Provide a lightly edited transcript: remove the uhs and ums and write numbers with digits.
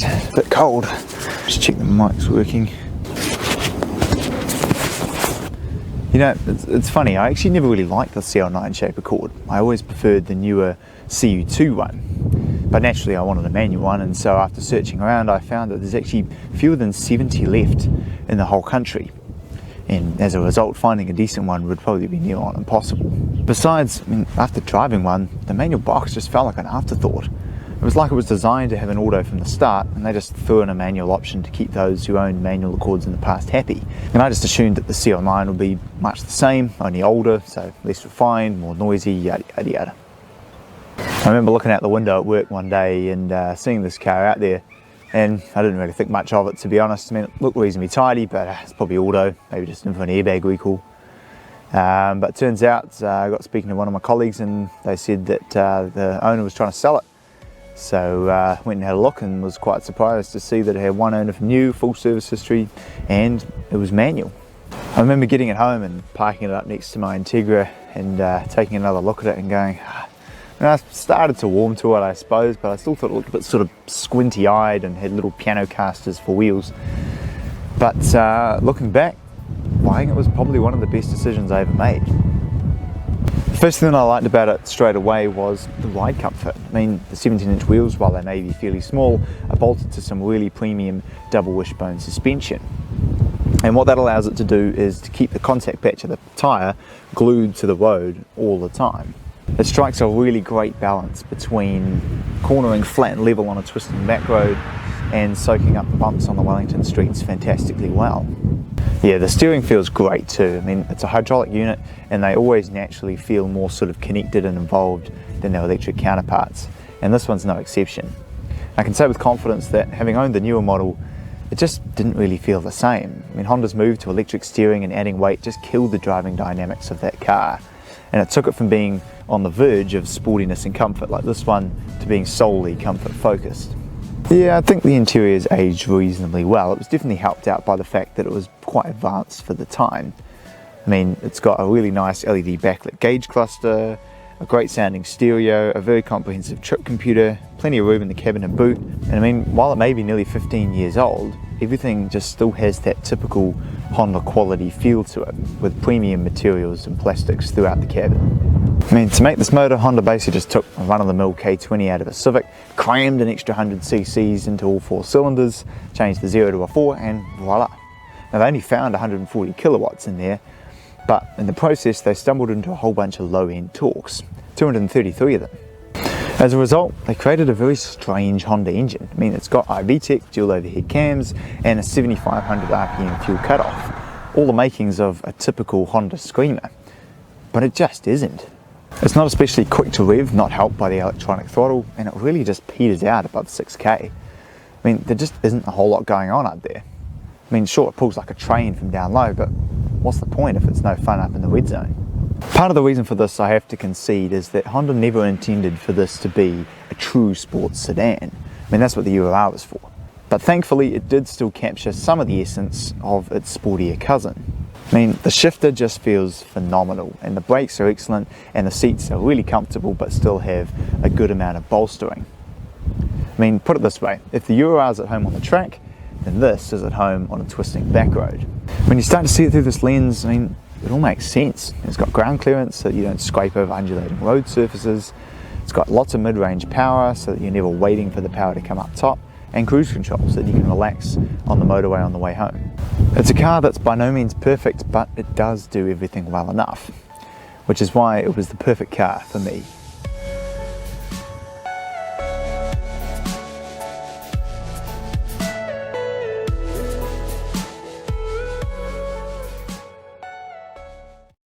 Right, a bit cold. Just check the mic's working. You know, it's funny, I actually never really liked the CL9 shape Accord. I always preferred the newer CU2 one. But naturally I wanted a manual one, and so after searching around I found that there's actually fewer than 70 left in the whole country. And as a result, finding a decent one would probably be near on impossible. Besides, I mean, after driving one, the manual box just felt like an afterthought. It was like it was designed to have an auto from the start, and they just threw in a manual option to keep those who owned manual Accords in the past happy. And I just assumed that the CL9 would be much the same, only older, so less refined, more noisy, yada yada yada. I remember looking out the window at work one day and seeing this car out there, and I didn't really think much of it, to be honest. I mean, it looked reasonably tidy, but it's probably auto, maybe just in for an airbag recall. But turns out, I got speaking to one of my colleagues and they said that the owner was trying to sell it. So went and had a look and was quite surprised to see that it had one owner from new, full service history, and it was manual. I remember getting it home and parking it up next to my Integra and taking another look at it and going, I started to warm to it, I suppose, but I still thought it looked a bit sort of squinty-eyed and had little piano casters for wheels. But looking back, buying it was probably one of the best decisions I ever made. The first thing I liked about it straight away was the ride comfort. I mean, the 17-inch wheels, while they may be fairly small, are bolted to some really premium double wishbone suspension. And what that allows it to do is to keep the contact patch of the tyre glued to the road all the time. It strikes a really great balance between cornering flat and level on a twisting back road and soaking up the bumps on the Wellington streets fantastically well. Yeah, the steering feels great too. I mean, it's a hydraulic unit and they always naturally feel more sort of connected and involved than their electric counterparts, and this one's no exception. I can say with confidence that having owned the newer model, it just didn't really feel the same. I mean, Honda's move to electric steering and adding weight just killed the driving dynamics of that car, and it took it from being on the verge of sportiness and comfort like this one to being solely comfort focused. Yeah, I think the interior's aged reasonably well. It was definitely helped out by the fact that it was quite advanced for the time. I mean, it's got a really nice LED backlit gauge cluster, a great sounding stereo, a very comprehensive trip computer, plenty of room in the cabin and boot. And I mean, while it may be nearly 15 years old, everything just still has that typical Honda quality feel to it, with premium materials and plastics throughout the cabin. I mean, to make this motor, Honda basically just took a run-of-the-mill K20 out of a Civic, crammed an extra 100 cc's into all 4 cylinders, changed the 0 to a 4, and voila. Now, they only found 140 kilowatts in there, but in the process they stumbled into a whole bunch of low-end torques, 233 of them. As a result, they created a very strange Honda engine. I mean, it's got iVTEC, dual overhead cams, and a 7,500 RPM fuel cutoff, all the makings of a typical Honda Screamer, but it just isn't. It's not especially quick to rev, not helped by the electronic throttle, and it really just peters out above 6k. I mean, there just isn't a whole lot going on up there. I mean, sure, it pulls like a train from down low, but what's the point if it's no fun up in the red zone? Part of the reason for this, I have to concede, is that Honda never intended for this to be a true sports sedan. I mean, that's what the URR was for. But thankfully, it did still capture some of the essence of its sportier cousin. I mean, the shifter just feels phenomenal, and the brakes are excellent, and the seats are really comfortable but still have a good amount of bolstering. I mean, put it this way, if the URR is at home on the track, then this is at home on a twisting back road. When you start to see it through this lens, I mean, it all makes sense. It's got ground clearance so that you don't scrape over undulating road surfaces. It's got lots of mid-range power so that you're never waiting for the power to come up top, and cruise control so that you can relax on the motorway on the way home. It's a car that's by no means perfect, but it does do everything well enough, which is why it was the perfect car for me.